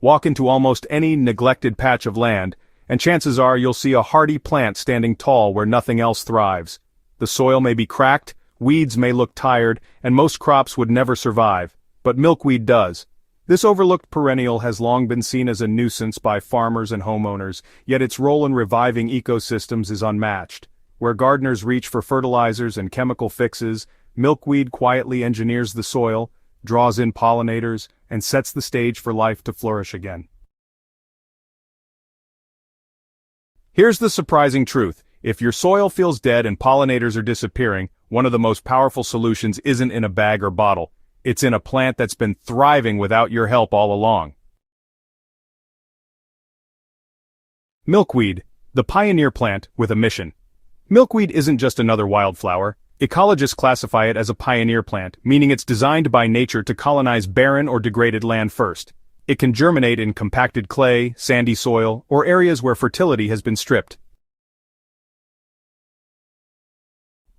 Walk into almost any neglected patch of land, and chances are you'll see a hardy plant standing tall where nothing else thrives. The soil may be cracked, weeds may look tired, and most crops would never survive, but milkweed does. This overlooked perennial has long been seen as a nuisance by farmers and homeowners, yet its role in reviving ecosystems is unmatched. Where gardeners reach for fertilizers and chemical fixes, milkweed quietly engineers the soil, draws in pollinators, and sets the stage for life to flourish again. Here's the surprising truth. If your soil feels dead and pollinators are disappearing, one of the most powerful solutions isn't in a bag or bottle. It's in a plant that's been thriving without your help all along. Milkweed, the pioneer plant with a mission. Milkweed isn't just another wildflower. Ecologists classify it as a pioneer plant, meaning it's designed by nature to colonize barren or degraded land first. It can germinate in compacted clay, sandy soil, or areas where fertility has been stripped.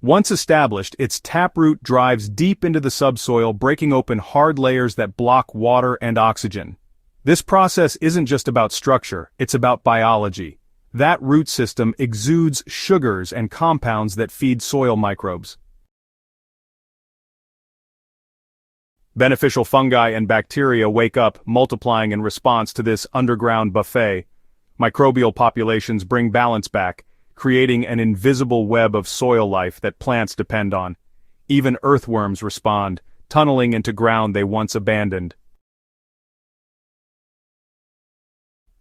Once established, its taproot drives deep into the subsoil, breaking open hard layers that block water and oxygen. This process isn't just about structure, it's about biology. That root system exudes sugars and compounds that feed soil microbes. Beneficial fungi and bacteria wake up, multiplying in response to this underground buffet. Microbial populations bring balance back, creating an invisible web of soil life that plants depend on. Even earthworms respond, tunneling into ground they once abandoned.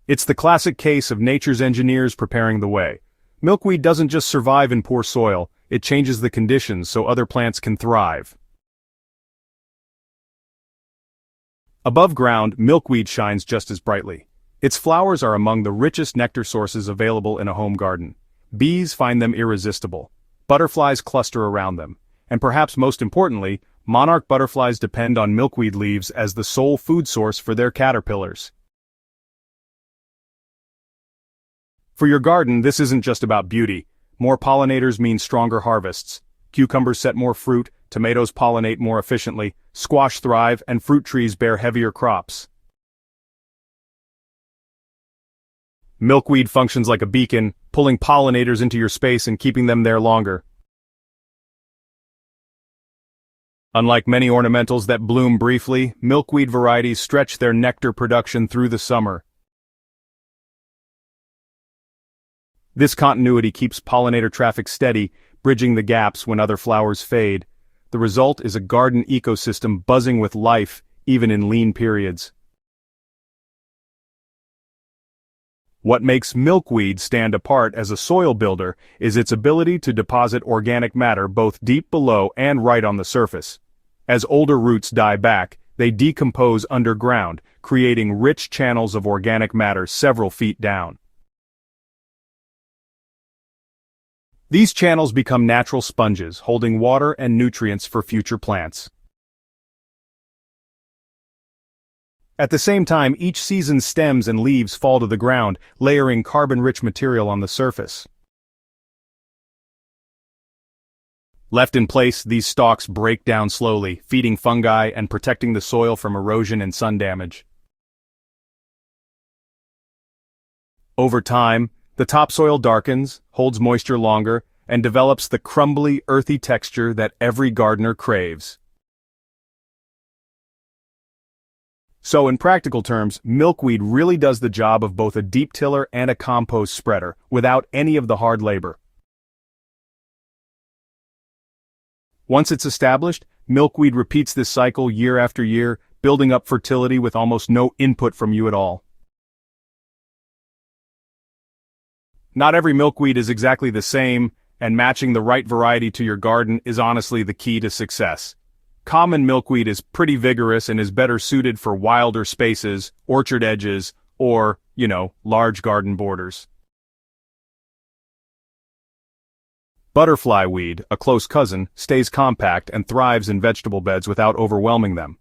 It's the classic case of nature's engineers preparing the way. Milkweed doesn't just survive in poor soil, it changes the conditions so other plants can thrive. Above ground, milkweed shines just as brightly. Its flowers are among the richest nectar sources available in a home garden. Bees find them irresistible. Butterflies cluster around them. And perhaps most importantly, monarch butterflies depend on milkweed leaves as the sole food source for their caterpillars. For your garden, this isn't just about beauty. More pollinators mean stronger harvests. Cucumbers set more fruit, tomatoes pollinate more efficiently, squash thrive, and fruit trees bear heavier crops. Milkweed functions like a beacon, pulling pollinators into your space and keeping them there longer. Unlike many ornamentals that bloom briefly, milkweed varieties stretch their nectar production through the summer. This continuity keeps pollinator traffic steady, bridging the gaps when other flowers fade. The result is a garden ecosystem buzzing with life, even in lean periods. What makes milkweed stand apart as a soil builder is its ability to deposit organic matter both deep below and right on the surface. As older roots die back, they decompose underground, creating rich channels of organic matter several feet down. These channels become natural sponges, holding water and nutrients for future plants. At the same time, each season's stems and leaves fall to the ground, layering carbon-rich material on the surface. Left in place, these stalks break down slowly, feeding fungi and protecting the soil from erosion and sun damage. Over time, the topsoil darkens, holds moisture longer, and develops the crumbly, earthy texture that every gardener craves. So in practical terms, milkweed really does the job of both a deep tiller and a compost spreader, without any of the hard labor. Once it's established, milkweed repeats this cycle year after year, building up fertility with almost no input from you at all. Not every milkweed is exactly the same, and matching the right variety to your garden is honestly the key to success. Common milkweed is pretty vigorous and is better suited for wilder spaces, orchard edges, or, large garden borders. Butterfly weed, a close cousin, stays compact and thrives in vegetable beds without overwhelming them.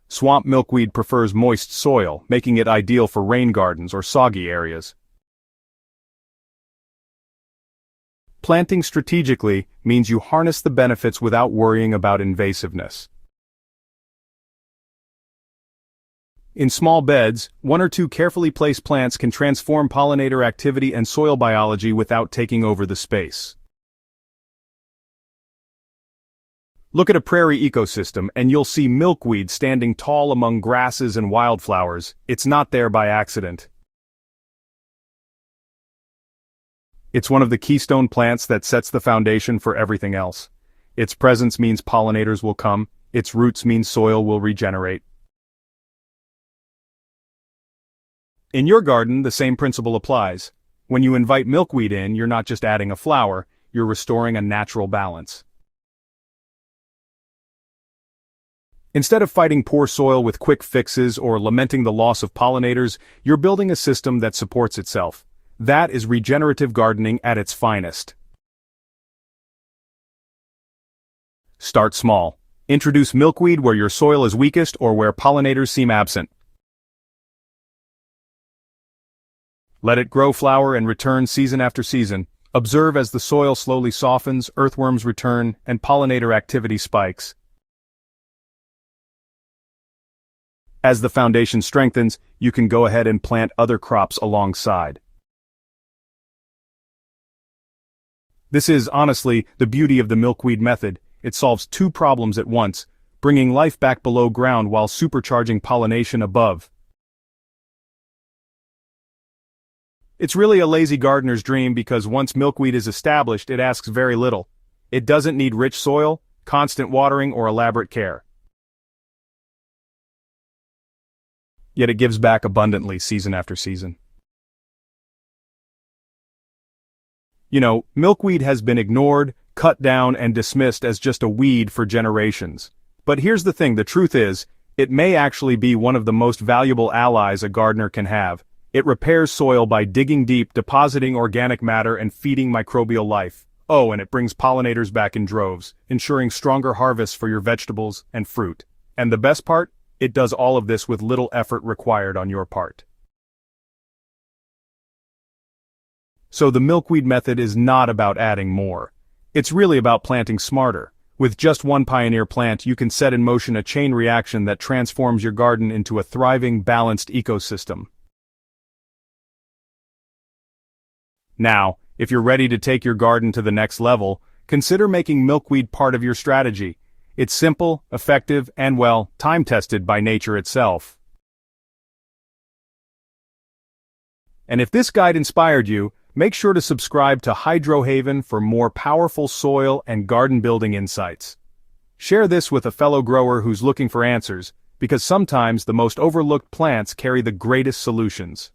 Swamp milkweed prefers moist soil, making it ideal for rain gardens or soggy areas. Planting strategically means you harness the benefits without worrying about invasiveness. In small beds, one or two carefully placed plants can transform pollinator activity and soil biology without taking over the space. Look at a prairie ecosystem and you'll see milkweed standing tall among grasses and wildflowers. It's not there by accident. It's one of the keystone plants that sets the foundation for everything else. Its presence means pollinators will come, its roots mean soil will regenerate. In your garden, the same principle applies. When you invite milkweed in, you're not just adding a flower, you're restoring a natural balance. Instead of fighting poor soil with quick fixes or lamenting the loss of pollinators, you're building a system that supports itself. That is regenerative gardening at its finest. Start small. Introduce milkweed where your soil is weakest or where pollinators seem absent. Let it grow, flower, and return season after season. Observe as the soil slowly softens, earthworms return, and pollinator activity spikes. As the foundation strengthens, you can go ahead and plant other crops alongside. This is, honestly, the beauty of the milkweed method. It solves two problems at once, bringing life back below ground while supercharging pollination above. It's really a lazy gardener's dream because once milkweed is established, it asks very little. It doesn't need rich soil, constant watering, or elaborate care. Yet it gives back abundantly season after season. You know, milkweed has been ignored, cut down, and dismissed as just a weed for generations. But here's the thing, the truth is, it may actually be one of the most valuable allies a gardener can have. It repairs soil by digging deep, depositing organic matter, and feeding microbial life. Oh, and it brings pollinators back in droves, ensuring stronger harvests for your vegetables and fruit. And the best part? It does all of this with little effort required on your part. So the milkweed method is not about adding more. It's really about planting smarter. With just one pioneer plant, you can set in motion a chain reaction that transforms your garden into a thriving, balanced ecosystem. Now, if you're ready to take your garden to the next level, consider making milkweed part of your strategy. It's simple, effective, and well, time-tested by nature itself. And if this guide inspired you, make sure to subscribe to Hydrohaven for more powerful soil and garden building insights. Share this with a fellow grower who's looking for answers, because sometimes the most overlooked plants carry the greatest solutions.